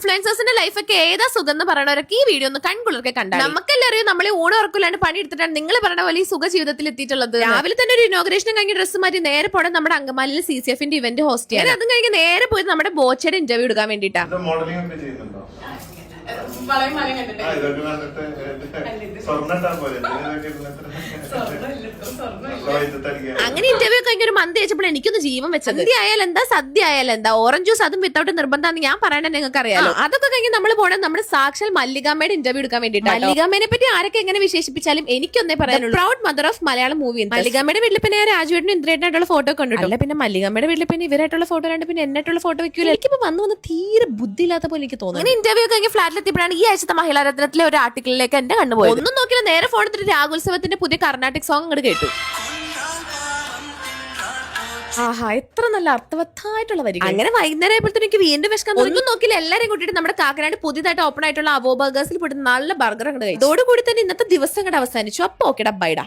ഇൻഫ്ലുവൻസേഴ്സിന്റെ life ഒക്കെ ഏതാ സുഖം എന്ന് പറയണവരൊക്കെ ഈ വീഡിയോ ഒന്ന് കൺകുളിർക്കെ കണ്ടാൽ നമുക്കെല്ലാം അറിയാം. നമ്മളെ ഊണ് ഉറക്കില്ലാണ്ട് പണി എടുത്തിട്ടാണ് നിങ്ങൾ പറഞ്ഞ പോലെ ഈ സുഖ ജീവിതത്തിൽ എത്തിയിട്ടുള്ളത്. രാവിലെ തന്നെ ഒരു ഇനോഗ്രേഷൻ കഴിഞ്ഞ ഡ്രസ്സ് മാറ്റി നേരെ പോടെ നമ്മുടെ അങ്കമാലിയിൽ CCFന്റെ ഇവന്റ് ഹോസ്റ്റ് ചെയ്യാൻ. അതും കഴിഞ്ഞ് നേരെ പോയി നമ്മുടെ ബോച്ചയുടെ ഇന്റർവ്യൂ എടുക്കാൻ വേണ്ടിട്ടാ. അങ്ങനെ ഇന്റർവ്യൂ കഴിഞ്ഞ ഒരു മന്ത് വെച്ചപ്പോൾ എനിക്കൊന്ന് ജീവൻ വെച്ചത്. സദ്യ ആയാലും എന്താ, സദ്യ ആയാലും എന്താ, ഓറഞ്ച് ജ്യൂസ് അതും വിത്തൗട്ട് നിർബന്ധമാണെന്ന് ഞാൻ പറയണേ നിങ്ങൾക്ക് അറിയാലോ. അതൊക്കെ കഴിഞ്ഞ് നമ്മൾ പോണത് നമ്മുടെ സാക്ഷാൽ മല്ലികാമ്മയുടെ ഇന്റർവ്യൂ എടുക്കാൻ വേണ്ടിയിട്ട്. മല്ലികാമ്മയെ പറ്റി ആരൊക്കെ എങ്ങനെ വിശേഷിപ്പിച്ചാലും എനിക്കൊന്നേ പറയാനുള്ളൂ, proud mother of Malayalam movie. മല്ലികാമ്മയുടെ വീട്ടിൽ പിന്നെ രാജുവേട്ടനും ഇന്ദ്രേട്ടനായിട്ടുള്ള ഫോട്ടോ കണ്ടിട്ടില്ല. പിന്നെ മല്ലികാമ്മയുടെ വീട്ടിൽ പിന്നെ ഇവരായിട്ടുള്ള ഫോട്ടോ കണ്ട് പിന്നെ എന്നായിട്ടുള്ള ഫോട്ടോ വെക്കൂല. എനിക്കിപ്പോ വന്ന് തീരെ ബുദ്ധിയില്ലാത്ത പോലെ എനിക്ക് തോന്നുന്നു. അങ്ങനെ ഇന്റർവ്യൂ കഴിഞ്ഞ് ഫ്ലാറ്റിലെത്തിയപ്പോഴാണ് ഈ ആഴ്ചത്തെ മഹിളാരത്നത്തിലെ ഒരു ആർട്ടിക്കിളിലേക്ക് എന്റെ കണ്ടുപോയി. ഒന്നും നോക്കിയാൽ നേരെ ഫോൺ എടുത്തിട്ട് രാഗോത്സവത്തിന്റെ പുതിയ കർണാട്ടിക് സോങ് അങ്ങോട്ട് കേട്ടു. ആഹാ, എത്ര നല്ല അർത്ഥവത്തായിട്ടുള്ള വരി. അങ്ങനെ വൈകുന്നേരം ആയപ്പോഴത്തേക്ക് എനിക്ക് വീണ്ടും വിശക്കാൻ. ഒന്നും നോക്കില്ല, എല്ലാരും കൂട്ടിയിട്ട് നമ്മുടെ കാക്കനാട് പുതിയതായിട്ട് ഓപ്പൺ ആയിട്ടുള്ള അവോ ബർഗേഴ്സിൽ പോയിട്ട് നല്ല ബർഗർ അങ്ങോട്ട് കഴിച്ചു. ഇതോടുകൂടി തന്നെ ഇന്നത്തെ ദിവസം അങ്ങോട്ട് അവസാനിച്ചു. അപ്പൊ ഓക്കെടാ, ബൈഡാ.